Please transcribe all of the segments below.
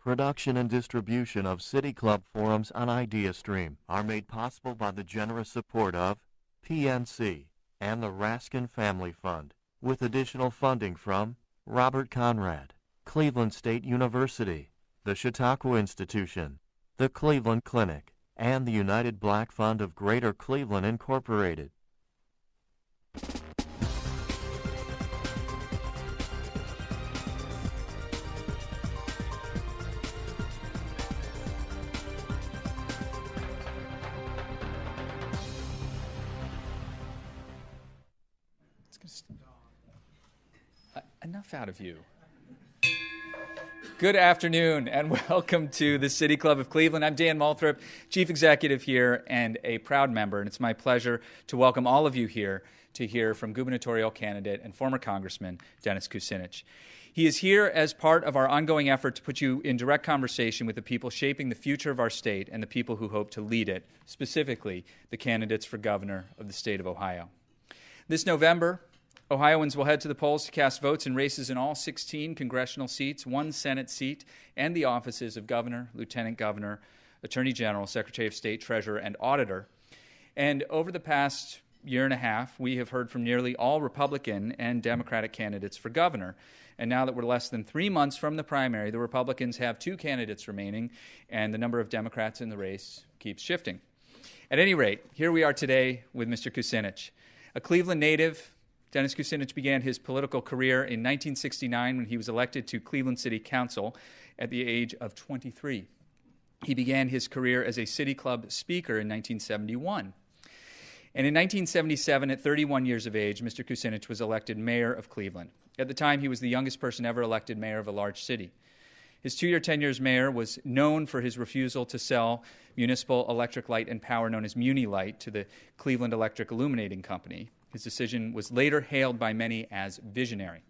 Production and distribution of City Club forums on IdeaStream are made possible by the generous support of PNC and the Raskin Family Fund, with additional funding from Robert Conrad, Cleveland State University, the Chautauqua Institution, the Cleveland Clinic, and the United Black Fund of Greater Cleveland, Incorporated. Enough out of you. Good afternoon and welcome to the City Club of Cleveland. I'm Dan Moulthrop, Chief Executive here and a proud member, and it's my pleasure to welcome all of you here to hear from gubernatorial candidate and former Congressman Dennis Kucinich. He is here as part of our ongoing effort to put you in direct conversation with the people shaping the future of our state and the people who hope to lead it, specifically the candidates for governor of the state of Ohio. This November, Ohioans will head to the polls to cast votes in races in all 16 congressional seats, 1 Senate seat, and the offices of governor, lieutenant governor, attorney general, secretary of state, treasurer, and auditor. And over the past year and a half, we have heard from nearly all Republican and Democratic candidates for governor. And now that we're less than 3 months from the primary, the Republicans have 2 candidates remaining, and the number of Democrats in the race keeps shifting. At any rate, here we are today with Mr. Kucinich. A Cleveland native, Dennis Kucinich began his political career in 1969 when he was elected to Cleveland City Council at the age of 23. He began his career as a City Club speaker in 1971. And in 1977, at 31 years of age, Mr. Kucinich was elected mayor of Cleveland. At the time, he was the youngest person ever elected mayor of a large city. His 2-year tenure as mayor was known for his refusal to sell municipal electric light and power known as Muni Light to the Cleveland Electric Illuminating Company. His decision was later hailed by many as visionary.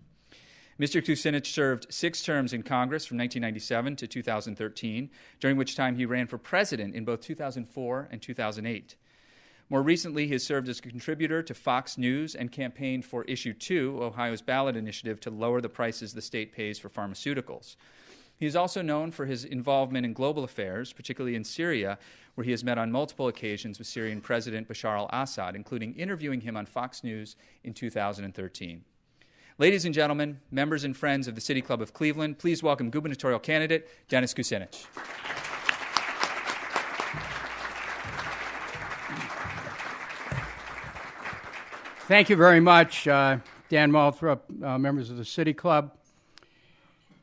Mr. Kucinich served 6 terms in Congress from 1997 to 2013, during which time he ran for president in both 2004 and 2008. More recently, he has served as a contributor to Fox News and campaigned for Issue 2, Ohio's ballot initiative to lower the prices the state pays for pharmaceuticals. He is also known for his involvement in global affairs, particularly in Syria, where he has met on multiple occasions with Syrian President Bashar al-Assad, including interviewing him on Fox News in 2013. Ladies and gentlemen, members and friends of the City Club of Cleveland, please welcome gubernatorial candidate Dennis Kucinich. Thank you very much, Dan Moulthrop, members of the City Club.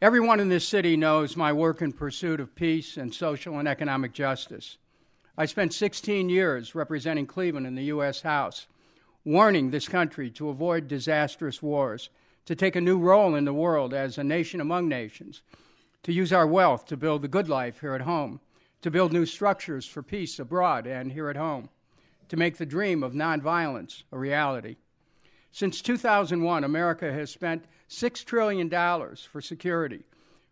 Everyone in this city knows my work in pursuit of peace and social and economic justice. I spent 16 years representing Cleveland in the U.S. House, warning this country to avoid disastrous wars, to take a new role in the world as a nation among nations, to use our wealth to build the good life here at home, to build new structures for peace abroad and here at home, to make the dream of nonviolence a reality. Since 2001, America has spent $6 trillion for security,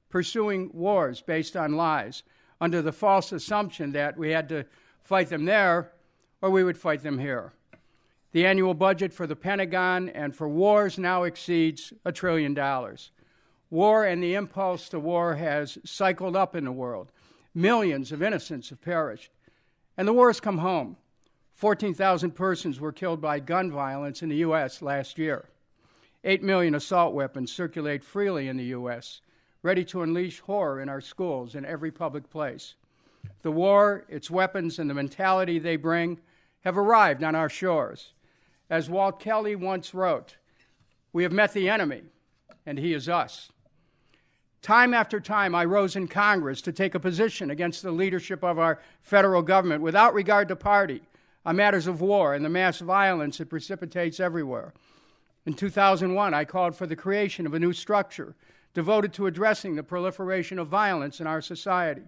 pursuing wars based on lies, under the false assumption that we had to fight them there or we would fight them here. The annual budget for the Pentagon and for wars now exceeds $1 trillion. War and the impulse to war has cycled up in the world. Millions of innocents have perished. And the war has come home. 14,000 persons were killed by gun violence in the U.S. last year. 8 million assault weapons circulate freely in the U.S., ready to unleash horror in our schools and every public place. The war, its weapons, and the mentality they bring have arrived on our shores. As Walt Kelly once wrote, "We have met the enemy, and he is us." Time after time, I rose in Congress to take a position against the leadership of our federal government without regard to party, on matters of war and the mass violence it precipitates everywhere. In 2001, I called for the creation of a new structure devoted to addressing the proliferation of violence in our society.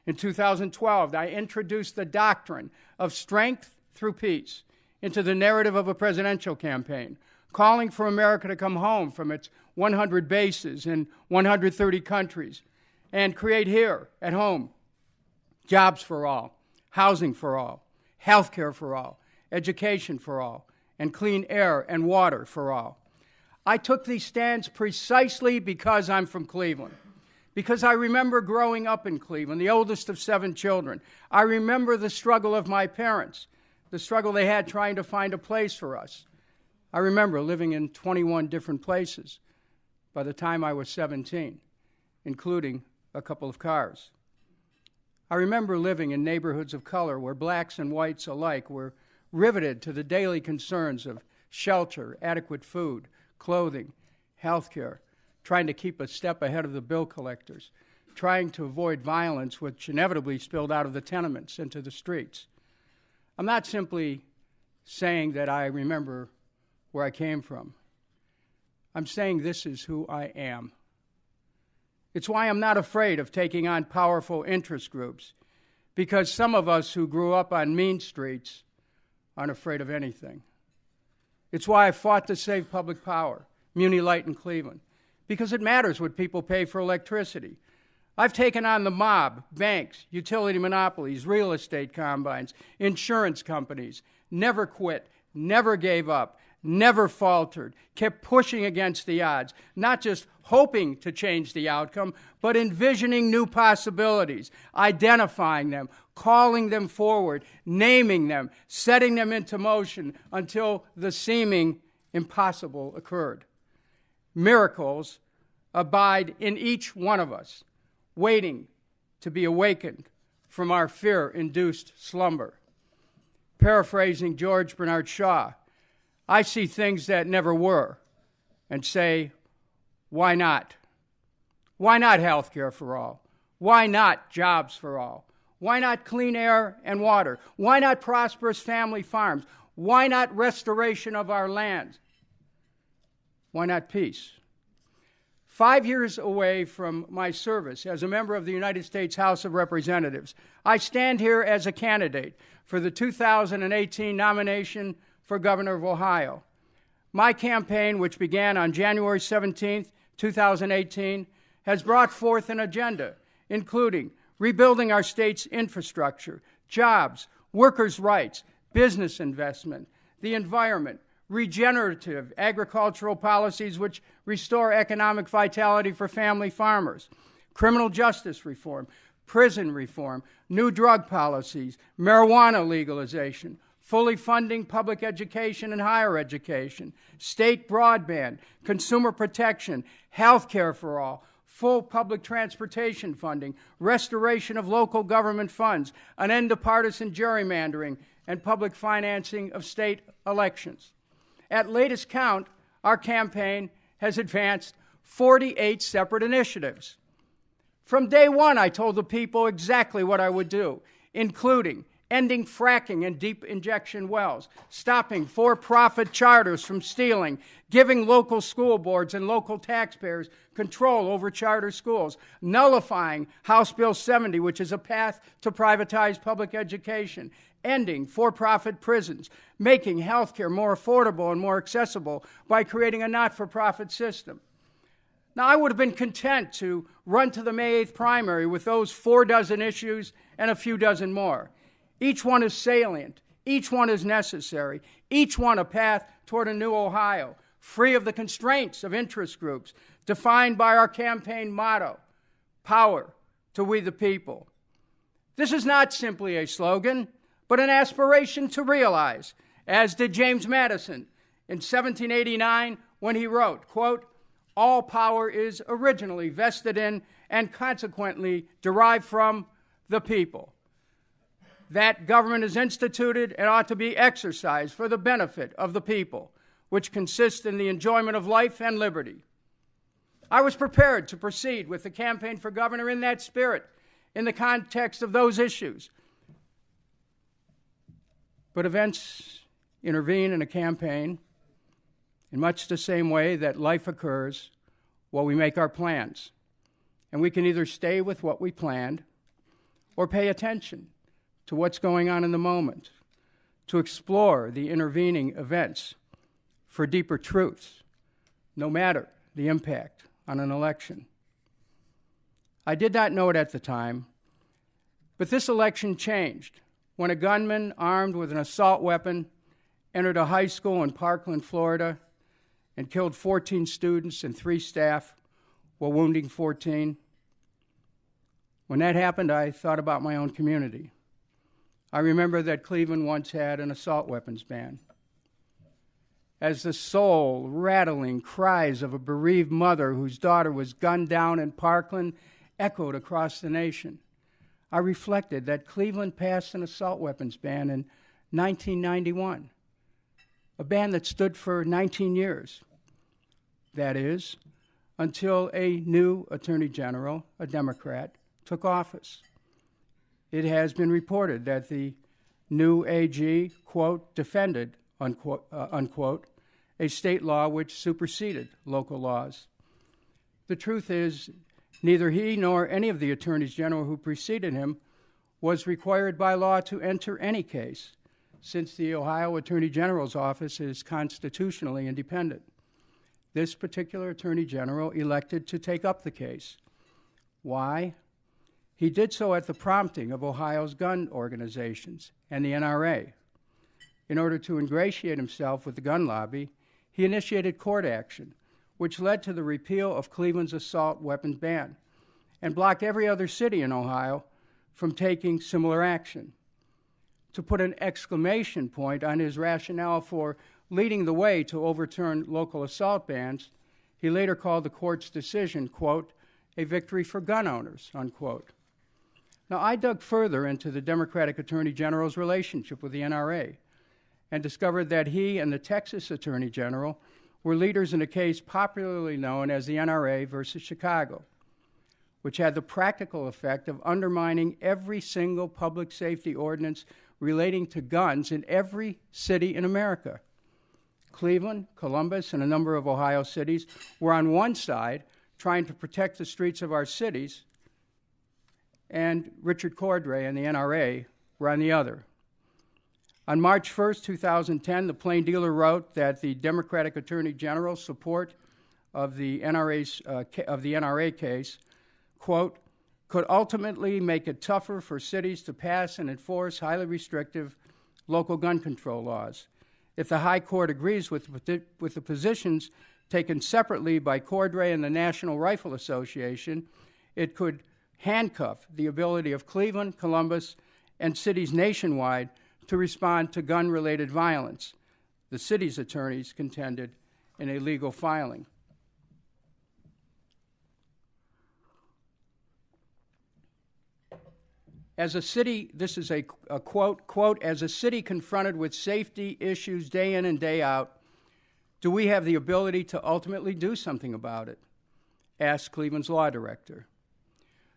In 2012, I introduced the doctrine of strength through peace into the narrative of a presidential campaign, calling for America to come home from its 100 bases in 130 countries and create here at home jobs for all, housing for all, health care for all, education for all, and clean air and water for all. I took these stands precisely because I'm from Cleveland, because I remember growing up in Cleveland, the oldest of 7 children. I remember the struggle of my parents, the struggle they had trying to find a place for us. I remember living in 21 different places by the time I was 17, including a couple of cars. I remember living in neighborhoods of color where blacks and whites alike were riveted to the daily concerns of shelter, adequate food, clothing, health care, trying to keep a step ahead of the bill collectors, trying to avoid violence which inevitably spilled out of the tenements into the streets. I'm not simply saying that I remember where I came from. I'm saying this is who I am. It's why I'm not afraid of taking on powerful interest groups, because some of us who grew up on mean streets aren't afraid of anything. It's why I fought to save public power, Muni Light in Cleveland, because it matters what people pay for electricity. I've taken on the mob, banks, utility monopolies, real estate combines, insurance companies, never quit, never gave up, never faltered, kept pushing against the odds, not just hoping to change the outcome, but envisioning new possibilities, identifying them, calling them forward, naming them, setting them into motion until the seeming impossible occurred. Miracles abide in each one of us, waiting to be awakened from our fear-induced slumber. Paraphrasing George Bernard Shaw, I see things that never were and say, why not? Why not health care for all? Why not jobs for all? Why not clean air and water? Why not prosperous family farms? Why not restoration of our land? Why not peace? 5 years away from my service as a member of the United States House of Representatives, I stand here as a candidate for the 2018 nomination for Governor of Ohio. My campaign, which began on January 17, 2018, has brought forth an agenda, including rebuilding our state's infrastructure, jobs, workers' rights, business investment, the environment, regenerative agricultural policies which restore economic vitality for family farmers, criminal justice reform, prison reform, new drug policies, marijuana legalization, fully funding public education and higher education, state broadband, consumer protection, health care for all, full public transportation funding, restoration of local government funds, an end to partisan gerrymandering, and public financing of state elections. At latest count, our campaign has advanced 48 separate initiatives. From day one, I told the people exactly what I would do, including ending fracking and deep injection wells, stopping for-profit charters from stealing, giving local school boards and local taxpayers control over charter schools, nullifying House Bill 70, which is a path to privatize public education, ending for-profit prisons, making health care more affordable and more accessible by creating a not-for-profit system. Now, I would have been content to run to the May 8th primary with those 4 dozen issues and a few dozen more. Each one is salient. Each one is necessary. Each one a path toward a new Ohio, free of the constraints of interest groups, defined by our campaign motto, power to we the people. This is not simply a slogan, but an aspiration to realize, as did James Madison in 1789 when he wrote, quote, all power is originally vested in and consequently derived from the people. That government is instituted and ought to be exercised for the benefit of the people, which consists in the enjoyment of life and liberty. I was prepared to proceed with the campaign for governor in that spirit, in the context of those issues. But events intervene in a campaign in much the same way that life occurs while we make our plans. And we can either stay with what we planned or pay attention to what's going on in the moment, to explore the intervening events for deeper truths, no matter the impact on an election. I did not know it at the time, but this election changed when a gunman armed with an assault weapon entered a high school in Parkland, Florida, and killed 14 students and 3 staff while wounding 14. When that happened, I thought about my own community. I remember that Cleveland once had an assault weapons ban. As the soul-rattling cries of a bereaved mother whose daughter was gunned down in Parkland echoed across the nation, I reflected that Cleveland passed an assault weapons ban in 1991, a ban that stood for 19 years. That is, until a new Attorney General, a Democrat, took office. It has been reported that the new AG, quote, defended, unquote, a state law which superseded local laws. The truth is, neither he nor any of the attorneys general who preceded him was required by law to enter any case, since the Ohio Attorney General's office is constitutionally independent. This particular Attorney General elected to take up the case. Why? He did so at the prompting of Ohio's gun organizations and the NRA. In order to ingratiate himself with the gun lobby, he initiated court action, which led to the repeal of Cleveland's assault weapons ban and blocked every other city in Ohio from taking similar action. To put an exclamation point on his rationale for leading the way to overturn local assault bans, he later called the court's decision, quote, a victory for gun owners, unquote. Now, I dug further into the Democratic Attorney General's relationship with the NRA and discovered that he and the Texas Attorney General were leaders in a case popularly known as the NRA versus Chicago, which had the practical effect of undermining every single public safety ordinance relating to guns in every city in America. Cleveland, Columbus, and a number of Ohio cities were on one side trying to protect the streets of our cities, and Richard Cordray and the NRA were on the other. On March 1st, 2010, the Plain Dealer wrote that the Democratic Attorney General's support of the NRA case, quote, could ultimately make it tougher for cities to pass and enforce highly restrictive local gun control laws. If the High Court agrees with the positions taken separately by Cordray and the National Rifle Association, it could handcuff the ability of Cleveland, Columbus, and cities nationwide to respond to gun-related violence, the city's attorneys contended in a legal filing. As a city, this is a quote, as a city confronted with safety issues day in and day out, do we have the ability to ultimately do something about it? Asked Cleveland's law director.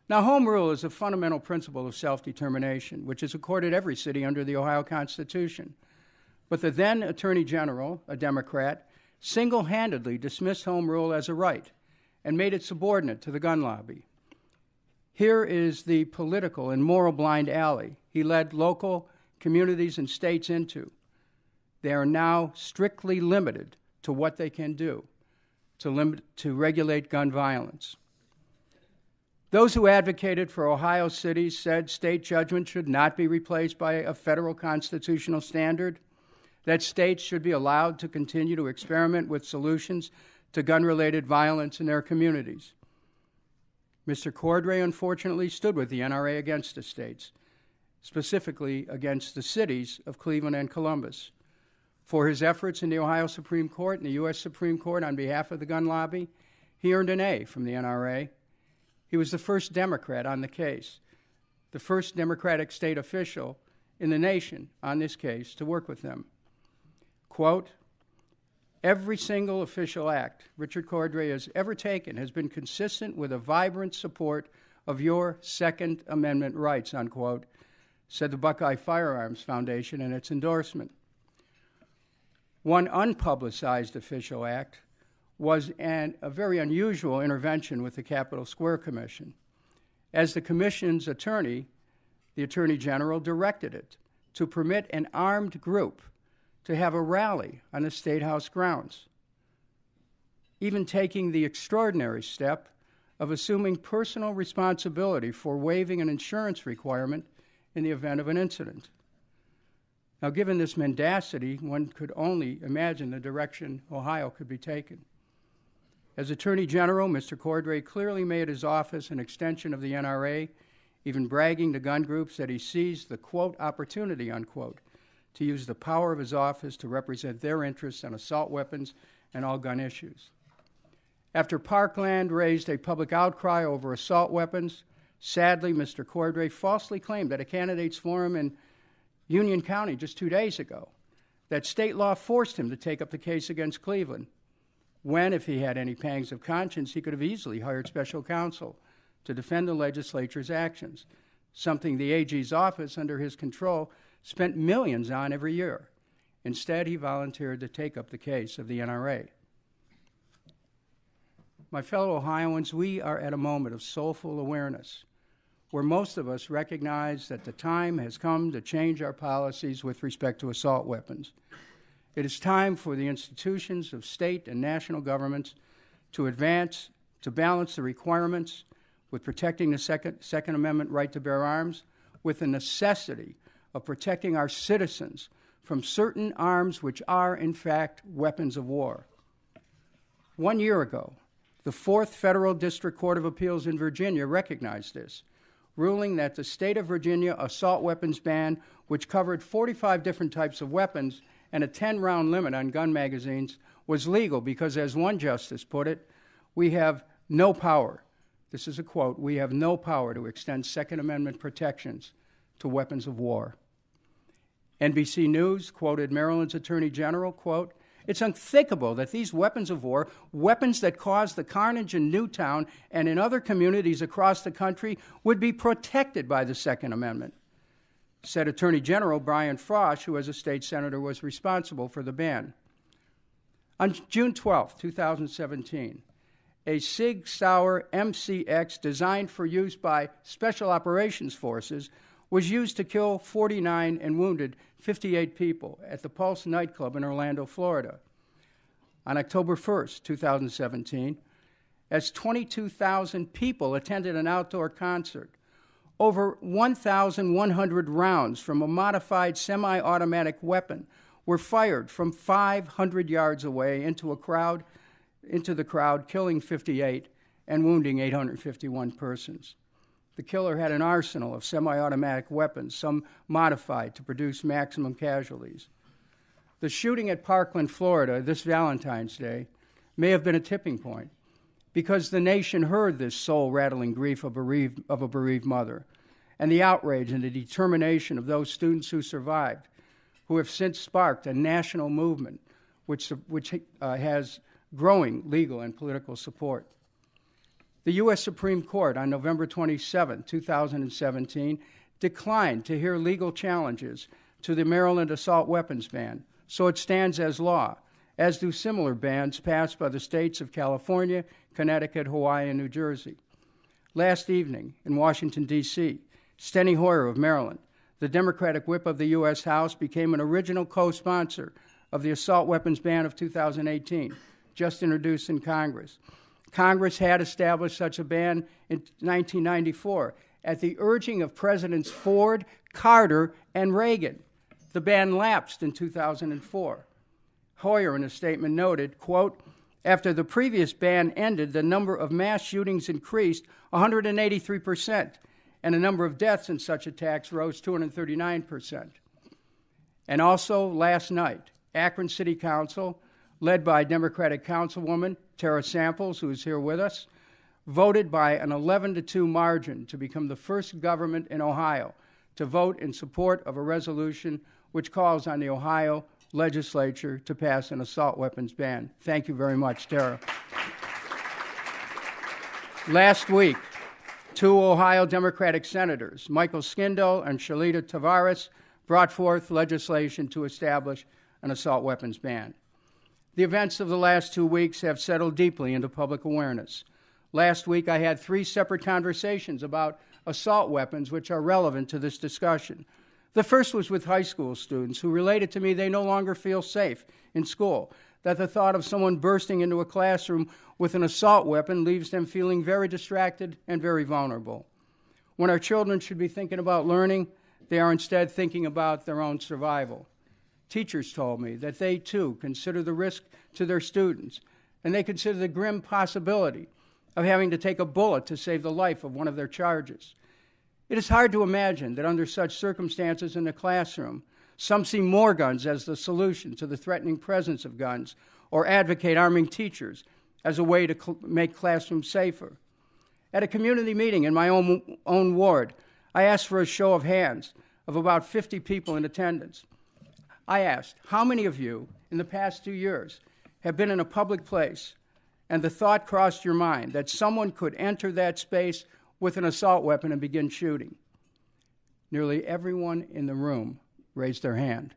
Now, home rule is a fundamental principle of self-determination, which is accorded every city under the Ohio Constitution. But the then Attorney General, a Democrat, single-handedly dismissed home rule as a right and made it subordinate to the gun lobby. Here is the political and moral blind alley he led local communities and states into. They are now strictly limited to what they can do to regulate gun violence. Those who advocated for Ohio cities said state judgment should not be replaced by a federal constitutional standard, that states should be allowed to continue to experiment with solutions to gun-related violence in their communities. Mr. Cordray, unfortunately, stood with the NRA against the states, specifically against the cities of Cleveland and Columbus. For his efforts in the Ohio Supreme Court and the U.S. Supreme Court on behalf of the gun lobby, he earned an A from the NRA. He was the first Democrat on the case, the first Democratic state official in the nation on this case to work with them. Quote, every single official act Richard Cordray has ever taken has been consistent with a vibrant support of your Second Amendment rights, unquote, said the Buckeye Firearms Foundation in its endorsement. One unpublicized official act was a very unusual intervention with the Capitol Square Commission. As the commission's attorney, the Attorney General directed it to permit an armed group to have a rally on the State House grounds, even taking the extraordinary step of assuming personal responsibility for waiving an insurance requirement in the event of an incident. Now, given this mendacity, one could only imagine the direction Ohio could be taken. As Attorney General, Mr. Cordray clearly made his office an extension of the NRA. even bragging to gun groups that he seized the, quote, opportunity, unquote, to use the power of his office to represent their interests on assault weapons and all gun issues. After Parkland raised a public outcry over assault weapons, sadly, Mr. Cordray falsely claimed at a candidates forum in Union County just 2 days ago that state law forced him to take up the case against Cleveland, when, if he had any pangs of conscience, he could have easily hired special counsel to defend the legislature's actions, something the AG's office, under his control, spent millions on every year. Instead, he volunteered to take up the case of the NRA. My fellow Ohioans, we are at a moment of soulful awareness where most of us recognize that the time has come to change our policies with respect to assault weapons. It is time for the institutions of state and national governments to balance the requirements with protecting the Second Amendment right to bear arms with the necessity of protecting our citizens from certain arms which are, in fact, weapons of war. 1 year ago, the Fourth Federal District Court of Appeals in Virginia recognized this, ruling that the state of Virginia assault weapons ban, which covered 45 different types of weapons and a 10-round limit on gun magazines, was legal because, as one justice put it, we have no power. This is a quote, "We have no power to extend Second Amendment protections to weapons of war." NBC News quoted Maryland's Attorney General, quote, "It's unthinkable that these weapons of war, weapons that caused the carnage in Newtown and in other communities across the country, would be protected by the Second Amendment," said Attorney General Brian Frosch, who as a state senator was responsible for the ban. On June 12, 2017, a Sig Sauer MCX designed for use by Special Operations Forces was used to kill 49 and wounded 58 people at the Pulse nightclub in Orlando, Florida. On October 1st, 2017, as 22,000 people attended an outdoor concert, over 1,100 rounds from a modified semi-automatic weapon were fired from 500 yards away into the crowd, killing 58 and wounding 851 persons. The killer had an arsenal of semi-automatic weapons, some modified to produce maximum casualties. The shooting at Parkland, Florida, this Valentine's Day, may have been a tipping point because the nation heard this soul-rattling grief of a bereaved mother and the outrage and the determination of those students who survived, who have since sparked a national movement which has growing legal and political support. The U.S. Supreme Court on November 27, 2017, declined to hear legal challenges to the Maryland assault weapons ban, so it stands as law, as do similar bans passed by the states of California, Connecticut, Hawaii, and New Jersey. Last evening in Washington, D.C., Steny Hoyer of Maryland, the Democratic whip of the U.S. House, became an original co-sponsor of the assault weapons ban of 2018, just introduced in Congress. Congress had established such a ban in 1994 at the urging of Presidents Ford, Carter, and Reagan. The ban lapsed in 2004. Hoyer, in a statement, noted, quote, "After the previous ban ended, the number of mass shootings increased 183%, and the number of deaths in such attacks rose 239%. And also, last night, Akron City Council, led by Democratic Councilwoman Tara Samples, who is here with us, voted by an 11-2 margin to become the first government in Ohio to vote in support of a resolution which calls on the Ohio legislature to pass an assault weapons ban. Thank you very much, Tara. Last week, 2 Ohio Democratic senators, Michael Skindell and Shalita Tavares, brought forth legislation to establish an assault weapons ban. The events of the last 2 weeks have settled deeply into public awareness. Last week, I had 3 separate conversations about assault weapons which are relevant to this discussion. The first was with high school students who related to me they no longer feel safe in school, that the thought of someone bursting into a classroom with an assault weapon leaves them feeling very distracted and very vulnerable. When our children should be thinking about learning, they are instead thinking about their own survival. Teachers told me that they, too, consider the risk to their students, and they consider the grim possibility of having to take a bullet to save the life of one of their charges. It is hard to imagine that under such circumstances in the classroom, some see more guns as the solution to the threatening presence of guns, or advocate arming teachers as a way to make classrooms safer. At a community meeting in my own ward, I asked for a show of hands of about 50 people in attendance. I asked, how many of you in the past 2 years have been in a public place and the thought crossed your mind that someone could enter that space with an assault weapon and begin shooting? Nearly everyone in the room raised their hand.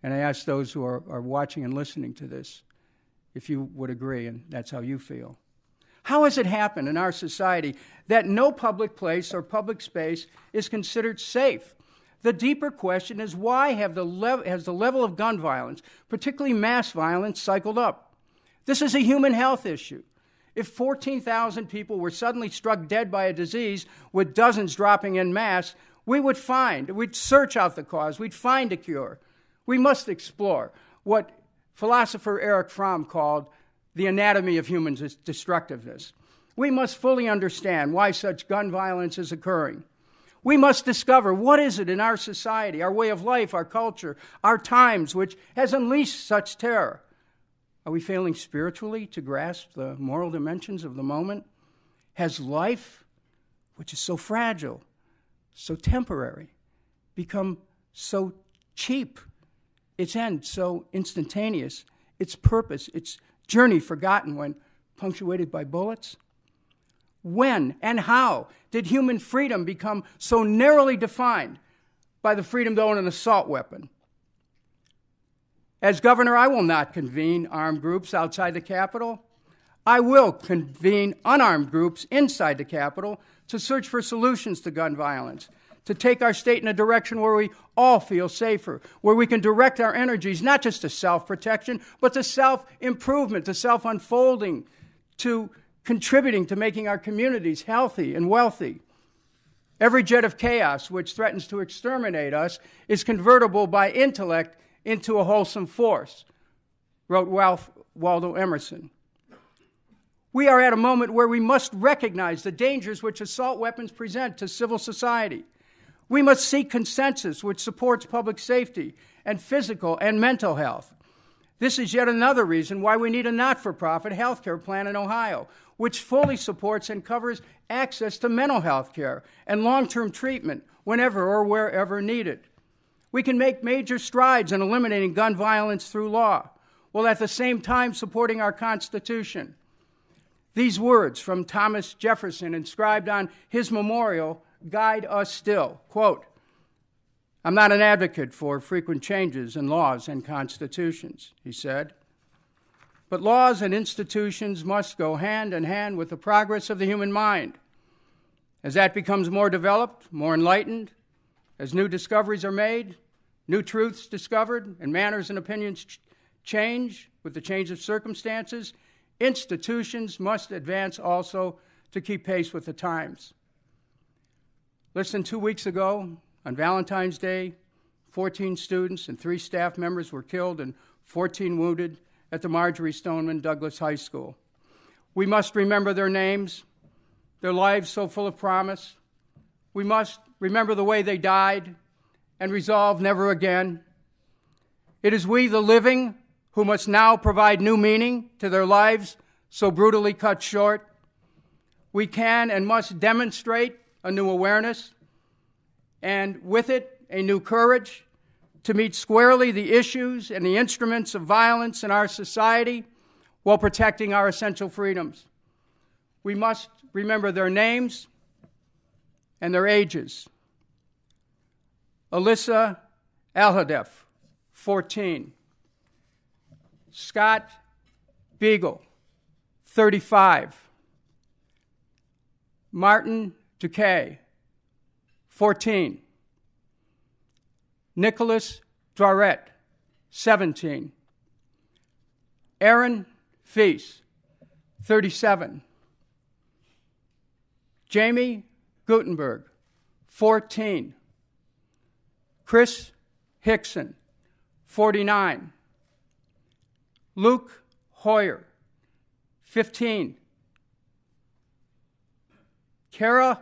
And I asked those who are watching and listening to this if you would agree, and that's how you feel. How has it happened in our society that no public place or public space is considered safe? The deeper question is, why has the level of gun violence, particularly mass violence, cycled up? This is a human health issue. If 14,000 people were suddenly struck dead by a disease with dozens dropping en masse, we'd search out the cause, we'd find a cure. We must explore what philosopher Erich Fromm called the anatomy of human destructiveness. We must fully understand why such gun violence is occurring. We must discover what is it in our society, our way of life, our culture, our times, which has unleashed such terror. Are we failing spiritually to grasp the moral dimensions of the moment? Has life, which is so fragile, so temporary, become so cheap, its end so instantaneous, its purpose, its journey forgotten when punctuated by bullets? When and how did human freedom become so narrowly defined by the freedom to own an assault weapon? As governor, I will not convene armed groups outside the Capitol. I will convene unarmed groups inside the Capitol to search for solutions to gun violence, to take our state in a direction where we all feel safer, where we can direct our energies not just to self-protection, but to self-improvement, to self-unfolding, to contributing to making our communities healthy and wealthy. Every jet of chaos which threatens to exterminate us is convertible by intellect into a wholesome force, wrote Waldo Emerson. We are at a moment where we must recognize the dangers which assault weapons present to civil society. We must seek consensus which supports public safety and physical and mental health. This is yet another reason why we need a not-for-profit health care plan in Ohio, which fully supports and covers access to mental health care and long-term treatment whenever or wherever needed. We can make major strides in eliminating gun violence through law, while at the same time supporting our Constitution. These words from Thomas Jefferson, inscribed on his memorial, guide us still. Quote, "I'm not an advocate for frequent changes in laws and constitutions," he said, "but laws and institutions must go hand in hand with the progress of the human mind. As that becomes more developed, more enlightened, as new discoveries are made, new truths discovered, and manners and opinions change with the change of circumstances, institutions must advance also to keep pace with the times." Less than 2 weeks ago, on Valentine's Day, 14 students and 3 staff members were killed and 14 wounded at the Marjorie Stoneman Douglas High School. We must remember their names, their lives so full of promise. We must remember the way they died and resolve never again. It is we, the living, who must now provide new meaning to their lives so brutally cut short. We can and must demonstrate a new awareness, and with it, a new courage to meet squarely the issues and the instruments of violence in our society while protecting our essential freedoms. We must remember their names and their ages. Alyssa Alhadeff, 14. Scott Beagle, 35. Martin Duque, 14. Nicholas Dwaret, 17. Aaron Feast, 37. Jamie Gutenberg, 14. Chris Hickson, 49. Luke Hoyer, 15. Kara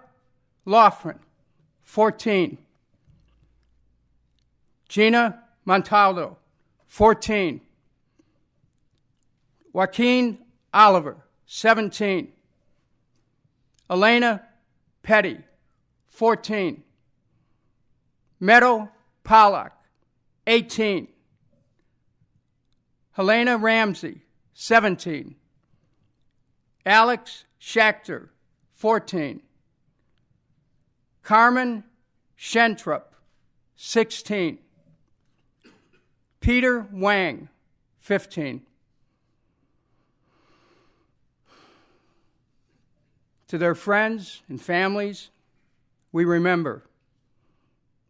Loughran, 14. Gina Montaldo, 14. Joaquin Oliver, 17. Elena Petty, 14. Meadow Pollack, 18. Helena Ramsey, 17. Alex Schachter, 14. Carmen Schentrup, 16. Peter Wang, 15. To their friends and families, we remember.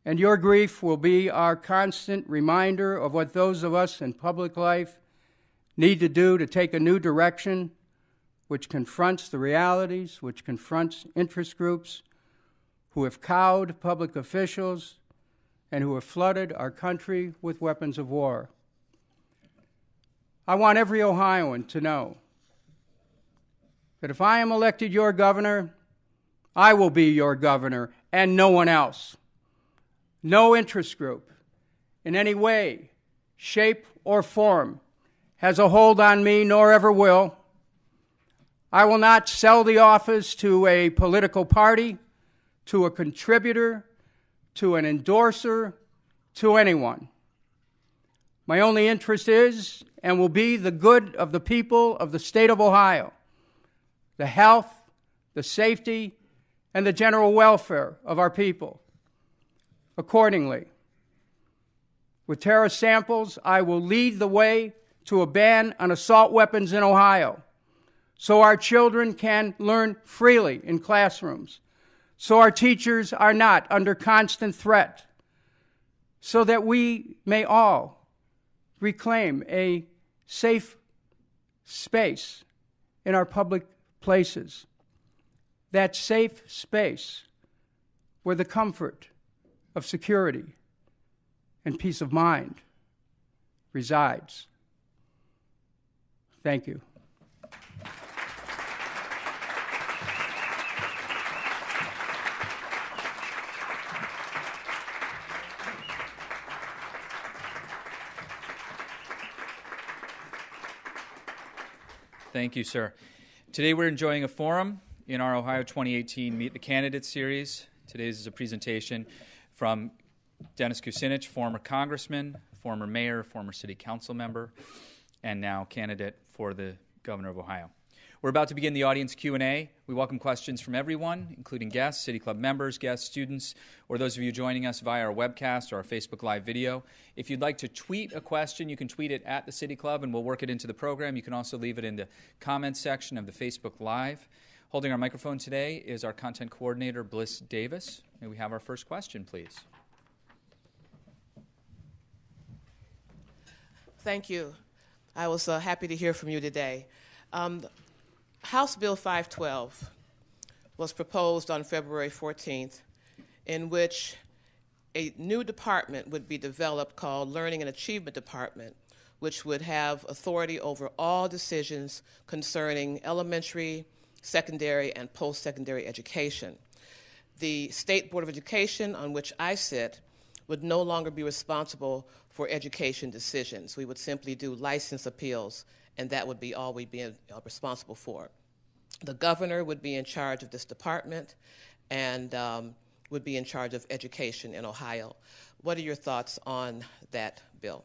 And your grief will be our constant reminder of what those of us in public life need to do to take a new direction which confronts the realities, which confronts interest groups who have cowed public officials and who have flooded our country with weapons of war. I want every Ohioan to know that if I am elected your governor, I will be your governor and no one else. No interest group in any way, shape, or form has a hold on me, nor ever will. I will not sell the office to a political party, to a contributor, to an endorser, to anyone. My only interest is and will be the good of the people of the state of Ohio, the health, the safety, and the general welfare of our people. Accordingly, with terrorist samples, I will lead the way to a ban on assault weapons in Ohio, so our children can learn freely in classrooms, so our teachers are not under constant threat, so that we may all reclaim a safe space in our public places, that safe space where the comfort of security and peace of mind resides. Thank you. Thank you, sir. Today we're enjoying a forum in our Ohio 2018 Meet the Candidates series. Today's is a presentation from Dennis Kucinich, former congressman, former mayor, former city council member, and now candidate for the governor of Ohio. We're about to begin the audience Q&A. We welcome questions from everyone, including guests, City Club members, guests, students, or those of you joining us via our webcast or our Facebook Live video. If you'd like to tweet a question, you can tweet it at the City Club, and we'll work it into the program. You can also leave it in the comments section of the Facebook Live. Holding our microphone today is our content coordinator, Bliss Davis. May we have our first question, please? Thank you. I was happy to hear from you today. House Bill 512 was proposed on February 14th, in which a new department would be developed called Learning and Achievement Department, which would have authority over all decisions concerning elementary, secondary, and post-secondary education. The State Board of Education, on which I sit, would no longer be responsible for education decisions. We would simply do license appeals, and that would be all we'd be responsible for. The governor would be in charge of this department and would be in charge of education in Ohio. What are your thoughts on that bill?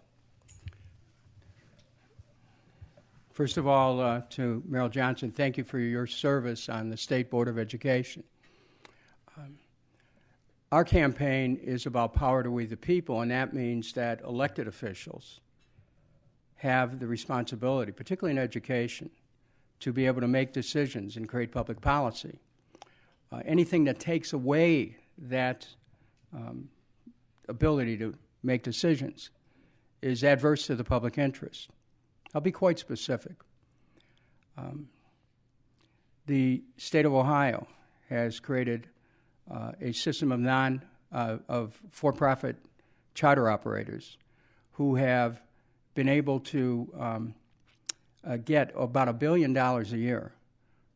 First of all, to Merrill Johnson, thank you for your service on the State Board of Education. Our campaign is about power to we the people, and that means that elected officials have the responsibility, particularly in education, to be able to make decisions and create public policy. Anything that takes away that ability to make decisions is adverse to the public interest. I'll be quite specific. The state of Ohio has created a system of for-profit charter operators who have been able to get about $1 billion a year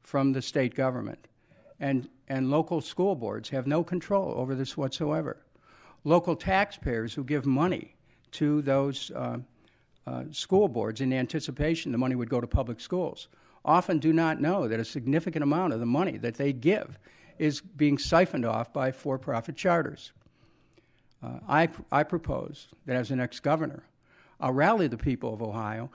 from the state government. and local school boards have no control over this whatsoever. Local taxpayers who give money to those school boards in anticipation the money would go to public schools often do not know that a significant amount of the money that they give is being siphoned off by for-profit charters. I propose that as the next governor, I'll rally the people of Ohio,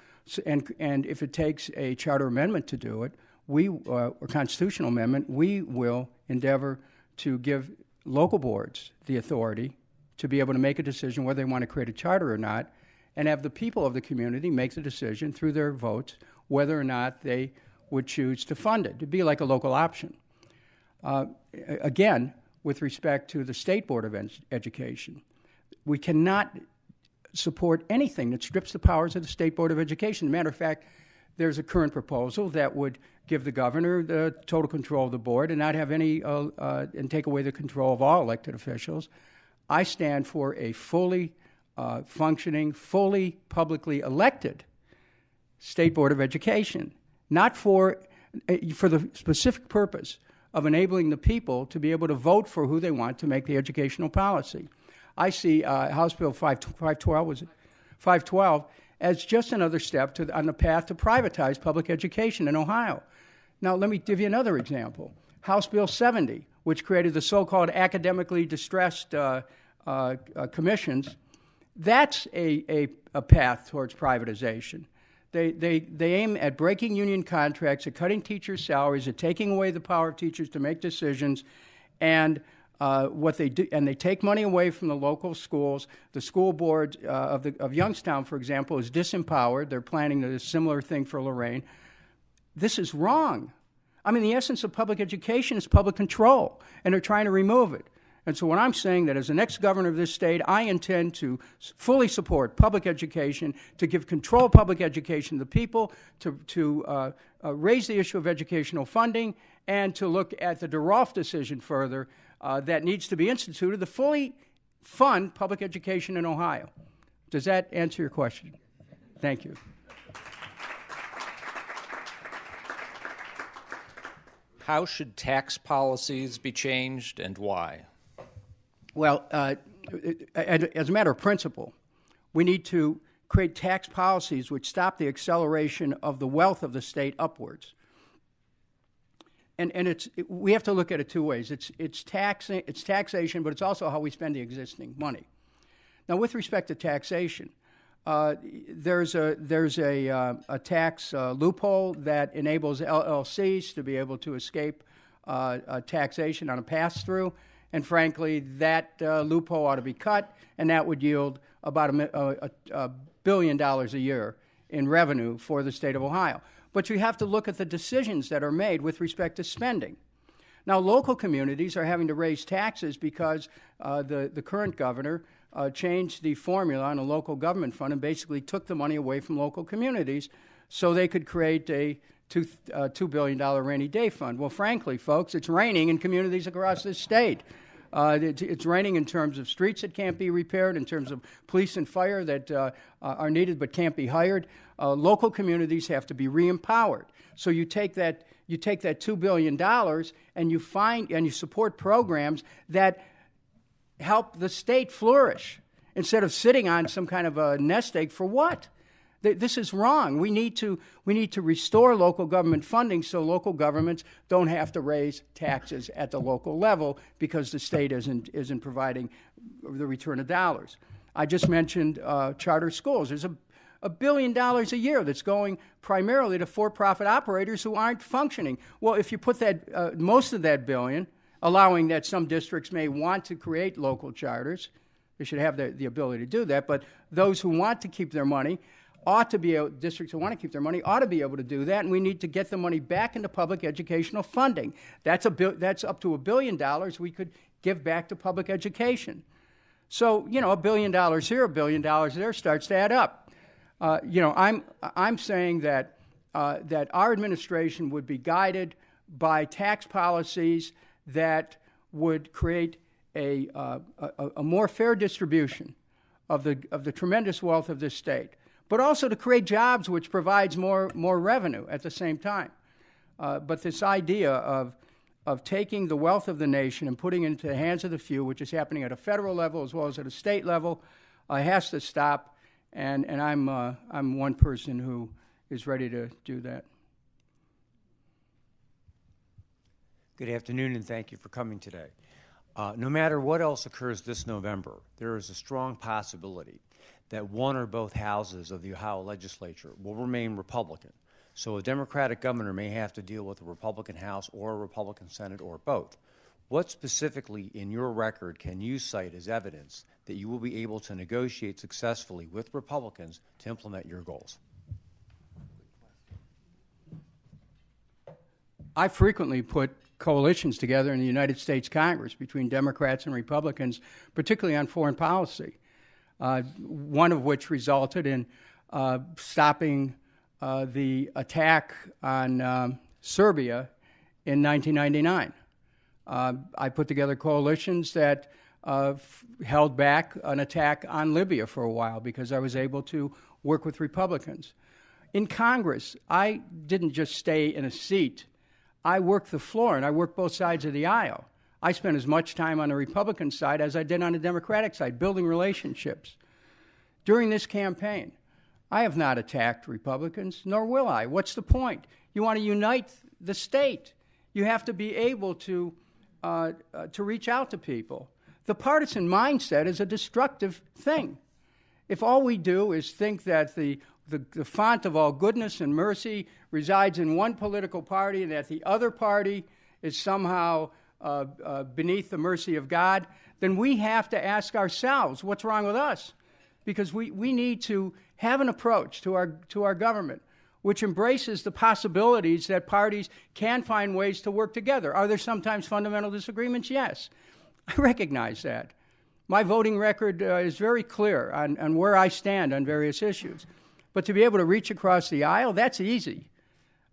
and if it takes a charter amendment to do it, or constitutional amendment, we will endeavor to give local boards the authority to be able to make a decision whether they want to create a charter or not, and have the people of the community make the decision through their votes whether or not they would choose to fund it. It'd be like a local option. Again, with respect to the State Board of Education, we cannot support anything that strips the powers of the State Board of Education. As a matter of fact, there's a current proposal that would give the governor the total control of the board and not have any, and take away the control of all elected officials. I stand for a fully functioning, fully publicly elected State Board of Education, not for the specific purpose of enabling the people to be able to vote for who they want to make the educational policy. I see House Bill 512 as just another step on the path to privatize public education in Ohio. Now, let me give you another example. House Bill 70, which created the so-called academically distressed commissions, that's a path towards privatization. They aim at breaking union contracts, at cutting teachers' salaries, at taking away the power of teachers to make decisions, and what they do, and they take money away from the local schools. The school board of Youngstown, for example, is disempowered. They're planning a similar thing for Lorraine. This is wrong. I mean, the essence of public education is public control, and they're trying to remove it. And so when I'm saying that as the next governor of this state, I intend to fully support public education, to give control of public education to the people, to raise the issue of educational funding, and to look at the DeRolf decision further that needs to be instituted to fully fund public education in Ohio. Does that answer your question? Thank you. How should tax policies be changed and why? Well, as a matter of principle, we need to create tax policies which stop the acceleration of the wealth of the state upwards. And we have to look at it two ways. It's taxation, but it's also how we spend the existing money. Now, with respect to taxation, there's a tax loophole that enables LLCs to be able to escape taxation on a pass-through. And frankly, that loophole ought to be cut, and that would yield about $1 billion a year in revenue for the state of Ohio. But you have to look at the decisions that are made with respect to spending. Now, local communities are having to raise taxes because the current governor changed the formula on a local government fund and basically took the money away from local communities so they could create a $2 billion rainy day fund. Well, frankly, folks, it's raining in communities across this state. It's raining in terms of streets that can't be repaired, in terms of police and fire that are needed but can't be hired. Local communities have to be re-empowered. So you take that $2 billion and you support programs that help the state flourish instead of sitting on some kind of a nest egg for what? This is wrong. We need to restore local government funding so local governments don't have to raise taxes at the local level because the state isn't providing the return of dollars. I just mentioned charter schools. There's $1 billion a year that's going primarily to for-profit operators who aren't functioning. Well, if you put that most of that billion, allowing that some districts may want to create local charters, they should have the ability to do that, but those who want to keep their money districts who want to keep their money ought to be able to do that, and we need to get the money back into public educational funding. That's up to $1 billion we could give back to public education. So, $1 billion here, $1 billion there starts to add up. I'm saying that our administration would be guided by tax policies that would create a more fair distribution of the tremendous wealth of this state, but also to create jobs which provides more revenue at the same time. But this idea of of taking the wealth of the nation and putting it into the hands of the few, which is happening at a federal level as well as at a state level, has to stop. And I'm one person who is ready to do that. Good afternoon, and thank you for coming today. No matter what else occurs this November, there is a strong possibility that one or both houses of the Ohio legislature will remain Republican. So a Democratic governor may have to deal with a Republican House or a Republican Senate or both. What specifically in your record can you cite as evidence that you will be able to negotiate successfully with Republicans to implement your goals? I frequently put coalitions together in the United States Congress between Democrats and Republicans, particularly on foreign policy, one of which resulted in stopping the attack on Serbia in 1999. I put together coalitions that held back an attack on Libya for a while because I was able to work with Republicans. In Congress, I didn't just stay in a seat. I worked the floor, and I worked both sides of the aisle. I spent as much time on the Republican side as I did on the Democratic side, building relationships. During this campaign, I have not attacked Republicans, nor will I. What's the point? You want to unite the state. You have to be able to reach out to people. The partisan mindset is a destructive thing. If all we do is think that the font of all goodness and mercy resides in one political party and that the other party is somehow beneath the mercy of God, then we have to ask ourselves, what's wrong with us? Because we need to have an approach to our government which embraces the possibilities that parties can find ways to work together. Are there sometimes fundamental disagreements? Yes. I recognize that. My voting record is very clear on where I stand on various issues. But to be able to reach across the aisle, that's easy.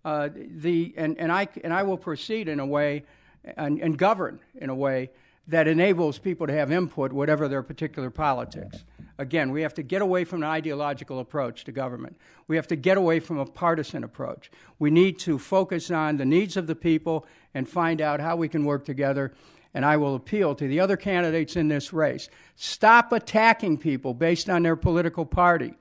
And I will proceed in a way and govern in a way that enables people to have input, whatever their particular politics. Again, we have to get away from an ideological approach to government. We have to get away from a partisan approach. We need to focus on the needs of the people and find out how we can work together. And I will appeal to the other candidates in this race. Stop attacking people based on their political party.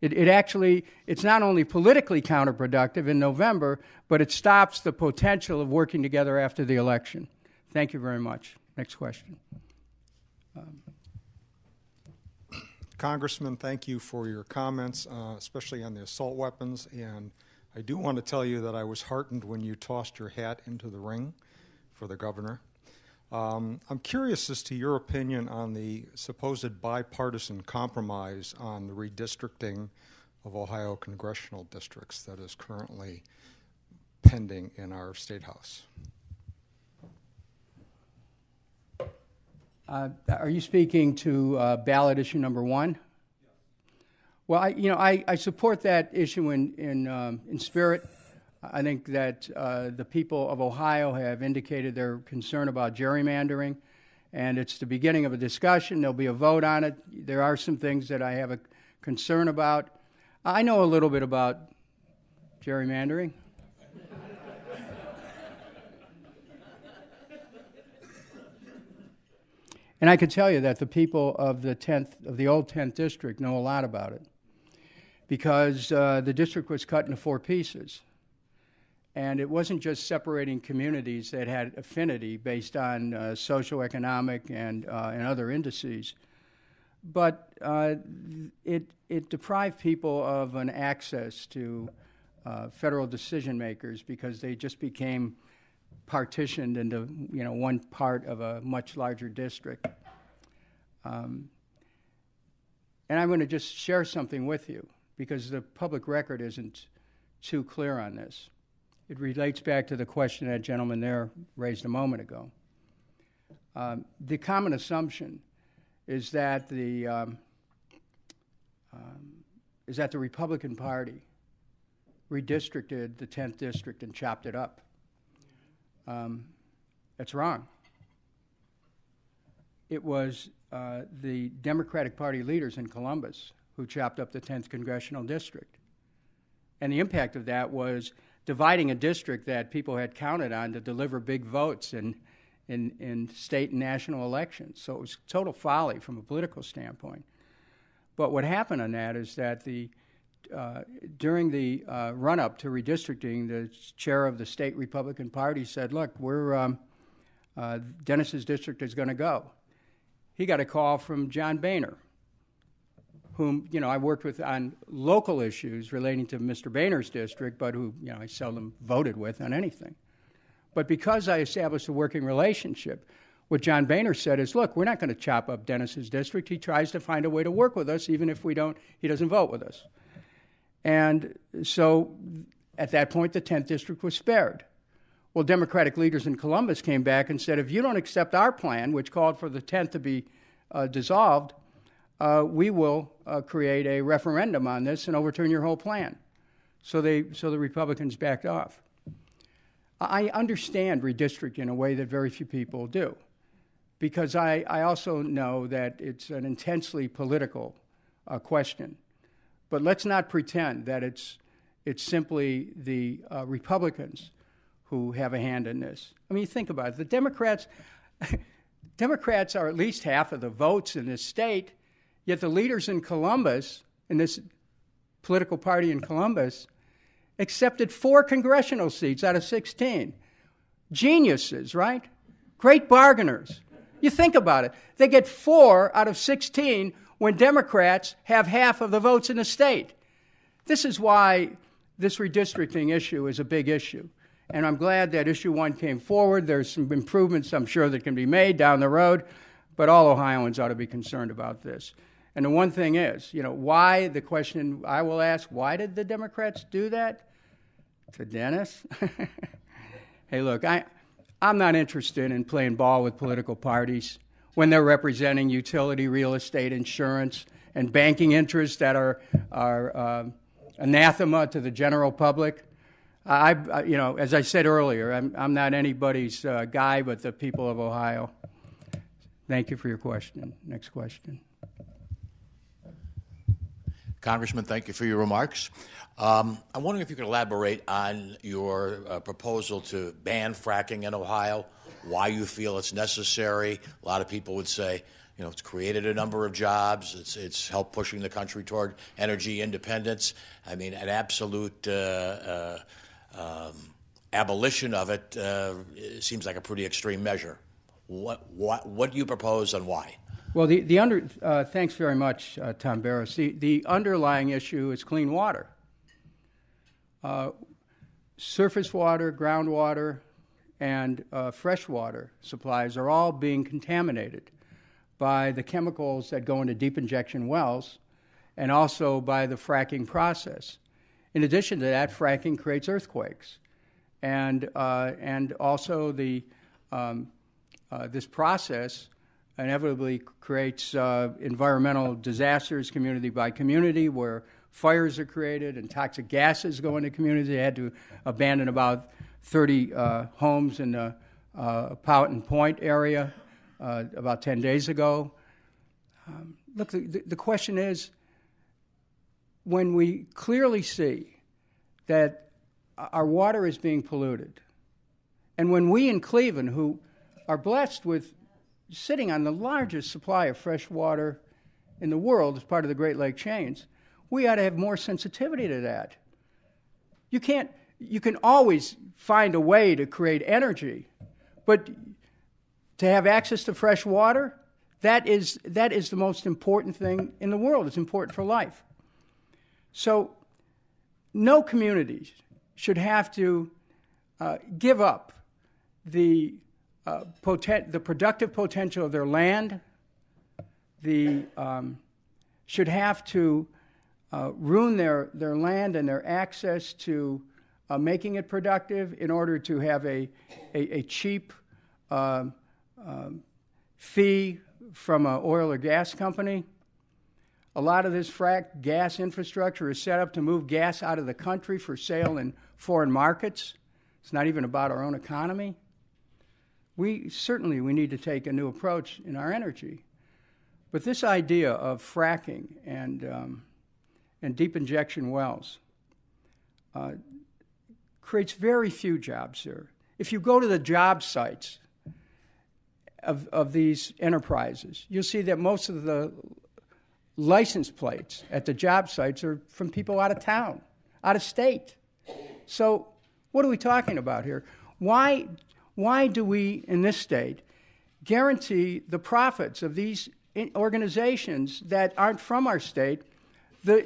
It's not only politically counterproductive in November, but it stops the potential of working together after the election. Thank you very much. Next question. Congressman, thank you for your comments, especially on the assault weapons. And I do want to tell you that I was heartened when you tossed your hat into the ring for the governor. I'm curious as to your opinion on the supposed bipartisan compromise on the redistricting of Ohio congressional districts that is currently pending in our State House. Are you speaking to ballot issue number 1? Well, I support that issue in spirit. I think that the people of Ohio have indicated their concern about gerrymandering, and it's the beginning of a discussion. There'll be a vote on it. There are some things that I have a concern about. I know a little bit about gerrymandering. And I can tell you that the people of the old 10th district know a lot about it, because the district was cut into 4 pieces. And it wasn't just separating communities that had affinity based on socioeconomic and other indices, but it deprived people of an access to federal decision makers because they just became partitioned into one part of a much larger district. And I'm going to just share something with you because the public record isn't too clear on this. It relates back to the question that gentleman there raised a moment ago. The common assumption is that the Republican Party redistricted the 10th district and chopped it up. That's wrong. It was the Democratic Party leaders in Columbus who chopped up the 10th congressional district. And the impact of that was dividing a district that people had counted on to deliver big votes in state and national elections. So it was total folly from a political standpoint. But what happened on that is that during the run-up to redistricting, the chair of the state Republican Party said, look, Dennis's district is going to go. He got a call from John Boehner, whom, I worked with on local issues relating to Mr. Boehner's district, but who, I seldom voted with on anything. But because I established a working relationship, what John Boehner said is, look, we're not going to chop up Dennis's district. He tries to find a way to work with us, even if he doesn't vote with us. And so at that point, the 10th district was spared. Well, Democratic leaders in Columbus came back and said, if you don't accept our plan, which called for the 10th to be dissolved, we will create a referendum on this and overturn your whole plan. So the Republicans backed off. I understand redistricting in a way that very few people do, because I also know that it's an intensely political question. But let's not pretend that it's simply the Republicans who have a hand in this. I mean, think about it. The Democrats are at least half of the votes in this state, yet the leaders in Columbus, in this political party in Columbus, accepted 4 congressional seats out of 16. Geniuses, right? Great bargainers. You think about it. They get 4 out of 16 when Democrats have half of the votes in the state. This is why this redistricting issue is a big issue. And I'm glad that issue 1 came forward. There's some improvements, I'm sure, that can be made down the road, but all Ohioans ought to be concerned about this. And the one thing is, why, the question I will ask, why did the Democrats do that to Dennis? Hey, look, I'm not interested in playing ball with political parties when they're representing utility, real estate, insurance, and banking interests that are anathema to the general public. As I said earlier, I'm not anybody's guy but the people of Ohio. Thank you for your question. Next question. Congressman, thank you for your remarks. I'm wondering if you could elaborate on your proposal to ban fracking in Ohio, why you feel it's necessary. A lot of people would say, it's created a number of jobs. It's helped pushing the country toward energy independence. I mean, an absolute abolition of it seems like a pretty extreme measure. What do you propose and why? Well, thanks very much, Tom Barros. The underlying issue is clean water. Surface water, groundwater, and freshwater supplies are all being contaminated by the chemicals that go into deep injection wells and also by the fracking process. In addition to that, fracking creates earthquakes. And also this process inevitably creates environmental disasters community by community, where fires are created and toxic gases go into communities. They had to abandon about 30 homes in the Powhatan Point area about 10 days ago. Look, the question is, when we clearly see that our water is being polluted, and when we in Cleveland, who are blessed with sitting on the largest supply of fresh water in the world as part of the Great Lake chains, we ought to have more sensitivity to that. You can always find a way to create energy, but to have access to fresh water, that is the most important thing in the world. It's important for life. So no communities should have to give up the productive potential of their land, should have to ruin their land and their access to making it productive in order to have a cheap fee from an oil or gas company. A lot of this fracked gas infrastructure is set up to move gas out of the country for sale in foreign markets. It's not even about our own economy. We need to take a new approach in our energy. But this idea of fracking and deep injection wells creates very few jobs here. If you go to the job sites of these enterprises, you'll see that most of the license plates at the job sites are from people out of town, out of state. So what are we talking about here? Why do we, in this state, guarantee the profits of these organizations that aren't from our state, the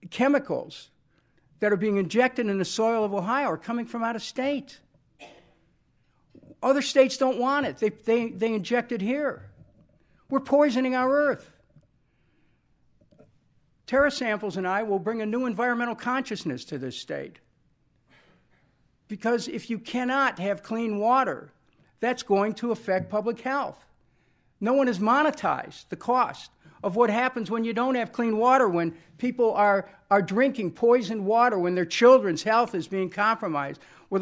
chemicals that are being injected in the soil of Ohio are coming from out of state? Other states don't want it. They inject it here. We're poisoning our earth. Terra Samples and I will bring a new environmental consciousness to this state. Because if you cannot have clean water, that's going to affect public health. No one has monetized the cost of what happens when you don't have clean water, when people are drinking poisoned water, when their children's health is being compromised, where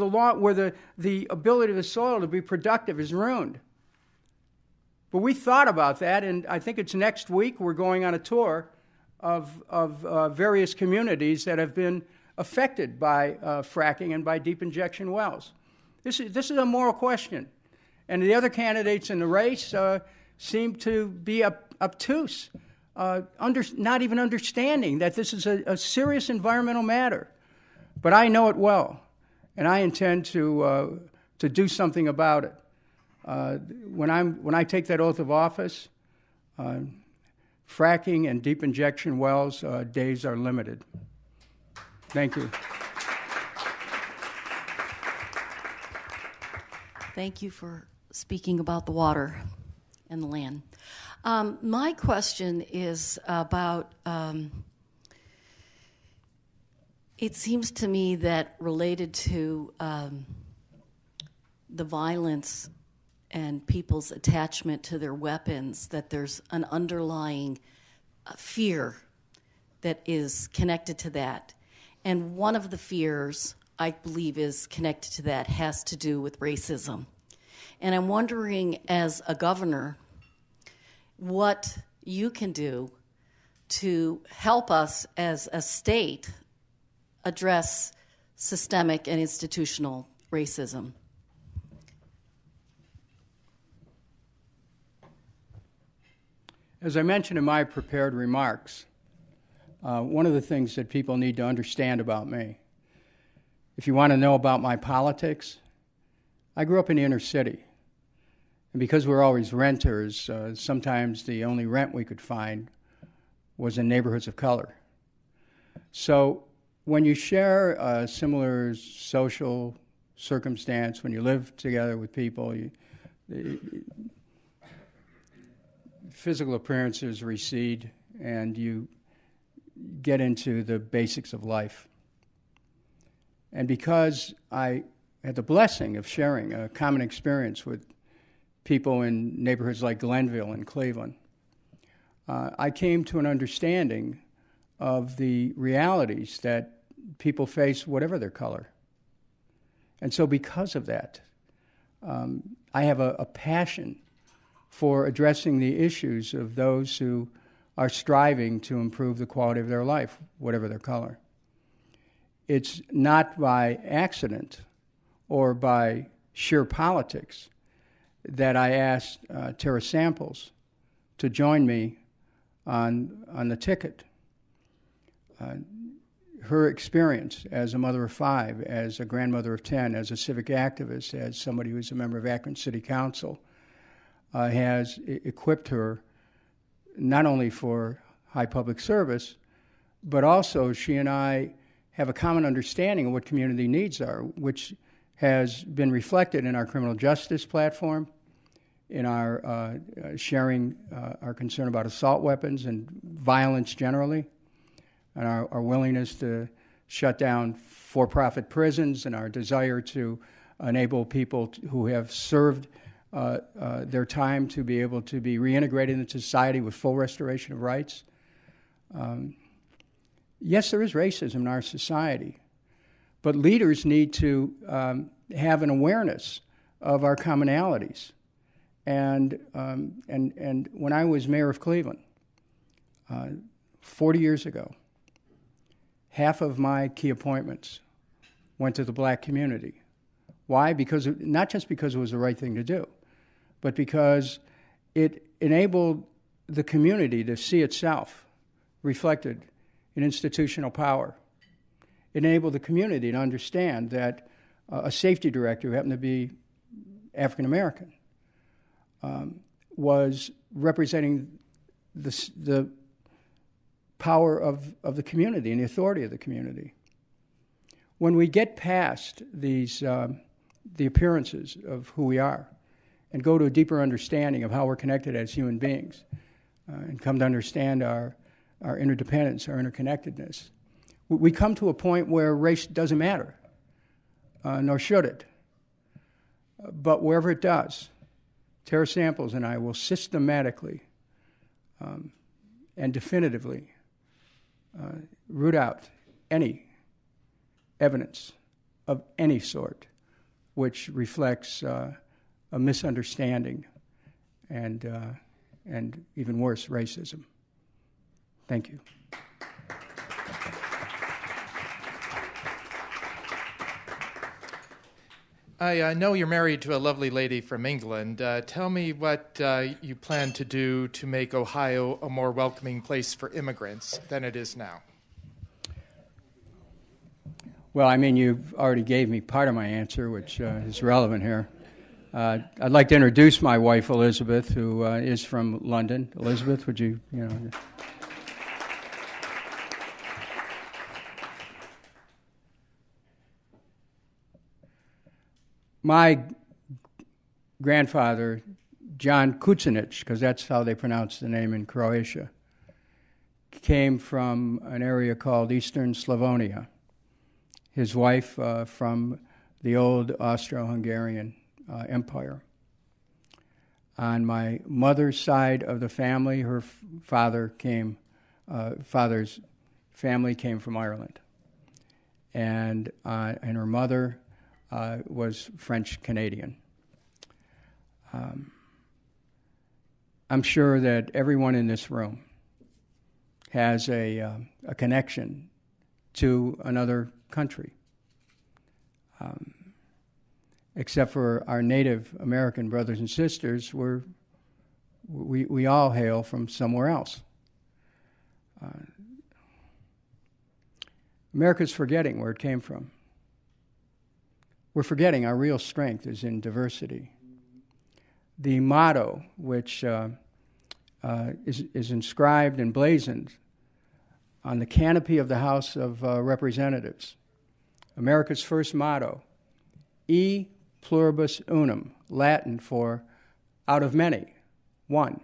the ability of the soil to be productive is ruined. But we thought about that, and I think it's next week we're going on a tour of various communities that have been affected by fracking and by deep injection wells. This is a moral question. And the other candidates in the race seem to be obtuse, not even understanding that this is a serious environmental matter. But I know it well, and I intend to do something about it. When I take that oath of office, fracking and deep injection wells days are limited. Thank you. Thank you for speaking about the water and the land. My question is about, it seems to me that related to the violence and people's attachment to their weapons, that there's an underlying fear that is connected to that. And one of the fears, I believe, is connected to that, has to do with racism. And I'm wondering, as a governor, what you can do to help us as a state address systemic and institutional racism. As I mentioned in my prepared remarks, one of the things that people need to understand about me, if you want to know about my politics, I grew up in the inner city. And because we're always renters, sometimes the only rent we could find was in neighborhoods of color. So when you share a similar social circumstance, when you live together with people, physical appearances recede and you get into the basics of life. And because I had the blessing of sharing a common experience with people in neighborhoods like Glenville and Cleveland, I came to an understanding of the realities that people face whatever their color. And so because of that, I have a passion for addressing the issues of those who are striving to improve the quality of their life, whatever their color. It's not by accident or by sheer politics that I asked Terra Samples to join me on the ticket. Her experience as a mother of 5, as a grandmother of 10, as a civic activist, as somebody who's a member of Akron City Council, has equipped her not only for high public service, but also she and I have a common understanding of what community needs are, which has been reflected in our criminal justice platform, in our sharing our concern about assault weapons and violence generally, and our willingness to shut down for-profit prisons, and our desire to enable people who have served their time to be able to be reintegrated into society with full restoration of rights. Yes, there is racism in our society, but leaders need to have an awareness of our commonalities. And when I was mayor of Cleveland 40 years ago, half of my key appointments went to the black community. Why? Not just because it was the right thing to do, but because it enabled the community to see itself reflected in institutional power. It enabled the community to understand that a safety director who happened to be African American was representing the power of the community and the authority of the community. When we get past these the appearances of who we are and go to a deeper understanding of how we're connected as human beings and come to understand our interdependence, our interconnectedness, we come to a point where race doesn't matter, nor should it. But wherever it does, Tara Samples and I will systematically and definitively root out any evidence of any sort which reflects a misunderstanding and even worse, racism. Thank you. I know you're married to a lovely lady from England. Tell me what you plan to do to make Ohio a more welcoming place for immigrants than it is now. Well, I mean, you already gave me part of my answer, which is relevant here. I'd like to introduce my wife, Elizabeth, who is from London. Elizabeth, would you know... My grandfather, John Kucinich, because that's how they pronounce the name in Croatia, came from an area called Eastern Slavonia. His wife from the old Austro-Hungarian Empire. On my mother's side of the family, her father's family came from Ireland. And her mother was French-Canadian. I'm sure that everyone in this room has a connection to another country, except for our Native American brothers and sisters. We all hail from somewhere else. America's forgetting where it came from. We're forgetting our real strength is in diversity. The motto, which is inscribed and blazoned on the canopy of the House of Representatives, America's first motto, E pluribus unum, Latin for out of many, one.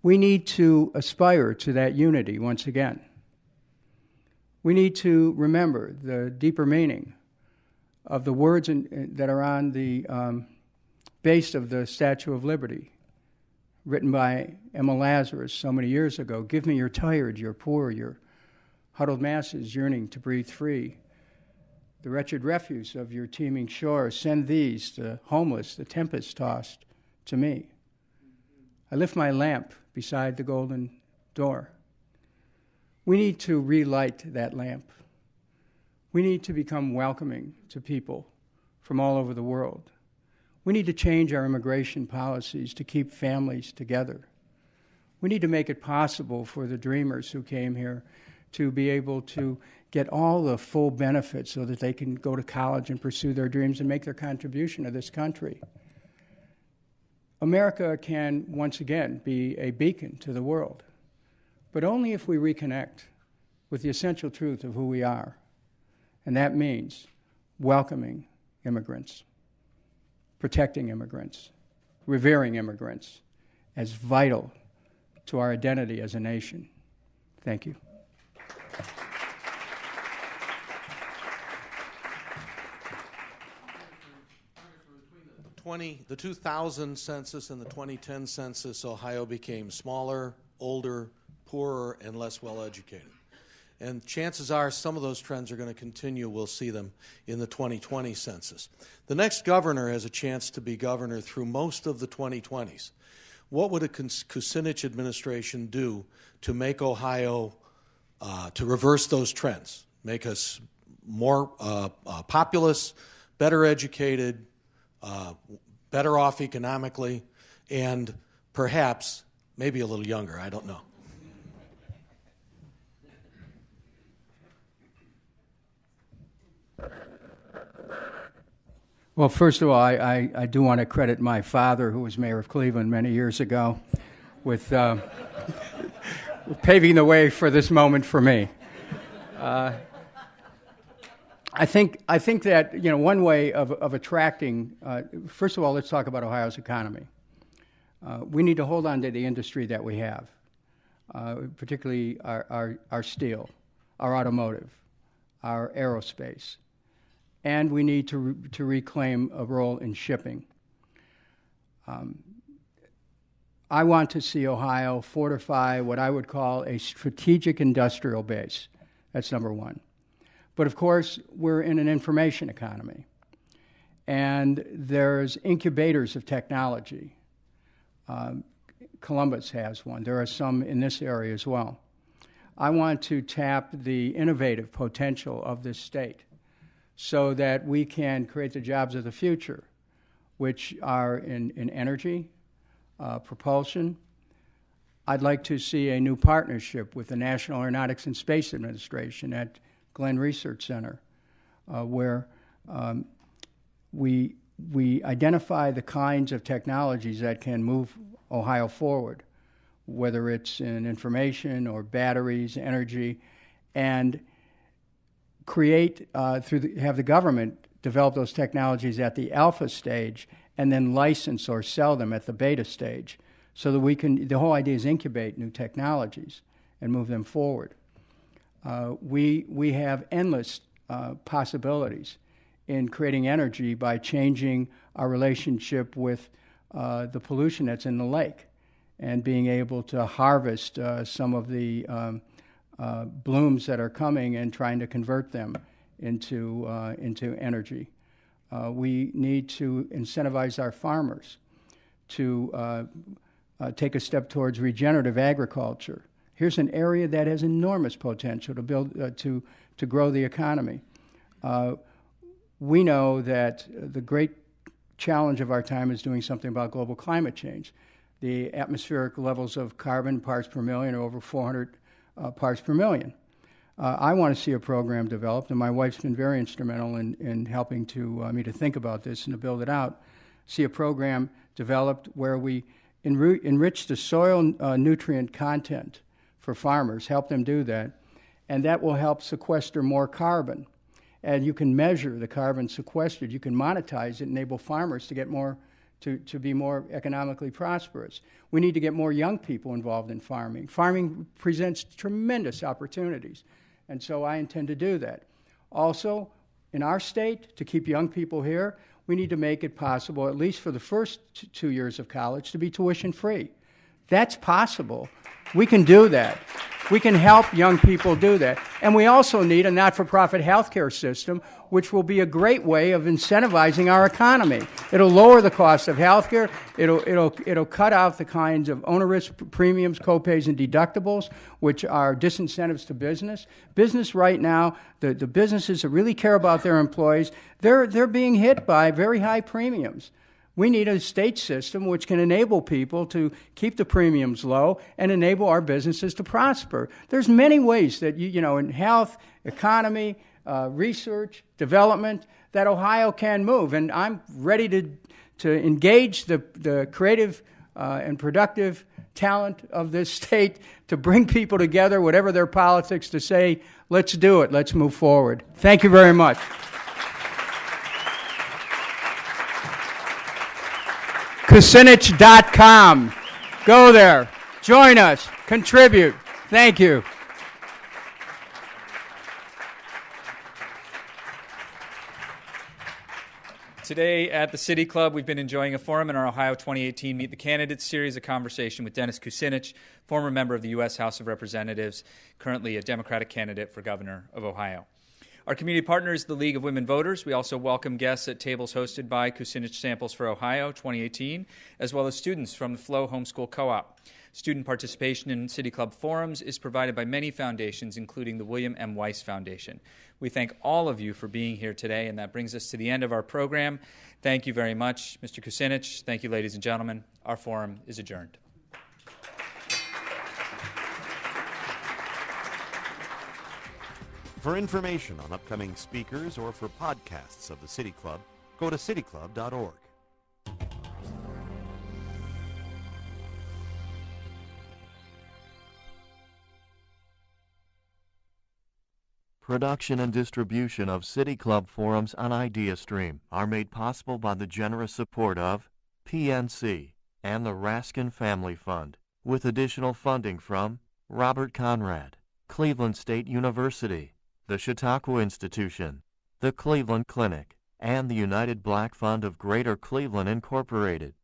We need to aspire to that unity once again. We need to remember the deeper meaning of the words that are on the base of the Statue of Liberty, written by Emma Lazarus so many years ago. Give me your tired, your poor, your huddled masses yearning to breathe free. The wretched refuse of your teeming shore, send these, the homeless, the tempest-tossed, to me. I lift my lamp beside the golden door. We need to relight that lamp. We need to become welcoming to people from all over the world. We need to change our immigration policies to keep families together. We need to make it possible for the dreamers who came here to be able to get all the full benefits so that they can go to college and pursue their dreams and make their contribution to this country. America can once again be a beacon to the world, but only if we reconnect with the essential truth of who we are. And that means welcoming immigrants, protecting immigrants, revering immigrants as vital to our identity as a nation. Thank you. The 2000 census and the 2010 census, Ohio became smaller, older, poorer, and less well-educated. And chances are some of those trends are going to continue. We'll see them in the 2020 census. The next governor has a chance to be governor through most of the 2020s. What would a Kucinich administration do to make Ohio, to reverse those trends, make us more populous, better educated, better off economically, and perhaps maybe a little younger. I don't know. Well, first of all, I do want to credit my father, who was mayor of Cleveland many years ago, with paving the way for this moment for me. I think that one way of attracting. First of all, let's talk about Ohio's economy. We need to hold on to the industry that we have, particularly our steel, our automotive, our aerospace. And we need to reclaim a role in shipping. I want to see Ohio fortify what I would call a strategic industrial base. That's number one. But of course, we're in an information economy. And there's incubators of technology. Columbus has one. There are some in this area as well. I want to tap the innovative potential of this state so that we can create the jobs of the future, which are in energy, propulsion. I'd like to see a new partnership with the National Aeronautics and Space Administration at Glenn Research Center, where we identify the kinds of technologies that can move Ohio forward, whether it's in information or batteries, energy, and create have the government develop those technologies at the alpha stage and then license or sell them at the beta stage, so that we can. The whole idea is incubate new technologies and move them forward. We have endless possibilities in creating energy by changing our relationship with the pollution that's in the lake and being able to harvest some of the blooms that are coming and trying to convert them into energy. We need to incentivize our farmers to take a step towards regenerative agriculture. Here's an area that has enormous potential to build to grow the economy. We know that the great challenge of our time is doing something about global climate change. The atmospheric levels of carbon parts per million are over 400 parts per million. I want to see a program developed, and my wife's been very instrumental in helping me to think about this and to build it out. See a program developed where we enrich the soil nutrient content for farmers, help them do that, and that will help sequester more carbon. And you can measure the carbon sequestered. You can monetize it, enable farmers to get more, to be more economically prosperous. We need to get more young people involved in farming. Farming presents tremendous opportunities, and so I intend to do that. Also, in our state, to keep young people here, we need to make it possible, at least for the first 2 years of college, to be tuition-free. That's possible. We can do that. We can help young people do that. And we also need a not-for-profit healthcare system, which will be a great way of incentivizing our economy. It'll lower the cost of healthcare. It'll cut out the kinds of onerous premiums, copays, and deductibles, which are disincentives to business. Business right now, the businesses that really care about their employees, they're being hit by very high premiums. We need a state system which can enable people to keep the premiums low and enable our businesses to prosper. There's many ways that, in health, economy, research, development, that Ohio can move. And I'm ready to engage the creative and productive talent of this state to bring people together, whatever their politics, to say, let's do it, let's move forward. Thank you very much. Kucinich.com. Go there. Join us. Contribute. Thank you. Today at the City Club, we've been enjoying a forum in our Ohio 2018 Meet the Candidates series, a conversation with Dennis Kucinich, former member of the U.S. House of Representatives, currently a Democratic candidate for governor of Ohio. Our community partner is the League of Women Voters. We also welcome guests at tables hosted by Kucinich Samples for Ohio 2018, as well as students from the Flow Homeschool Co-op. Student participation in City Club forums is provided by many foundations, including the William M. Weiss Foundation. We thank all of you for being here today, and that brings us to the end of our program. Thank you very much, Mr. Kucinich. Thank you, ladies and gentlemen. Our forum is adjourned. For information on upcoming speakers or for podcasts of the City Club, go to cityclub.org. Production and distribution of City Club forums on IdeaStream are made possible by the generous support of PNC and the Raskin Family Fund, with additional funding from Robert Conrad, Cleveland State University, the Chautauqua Institution, the Cleveland Clinic, and the United Black Fund of Greater Cleveland Incorporated.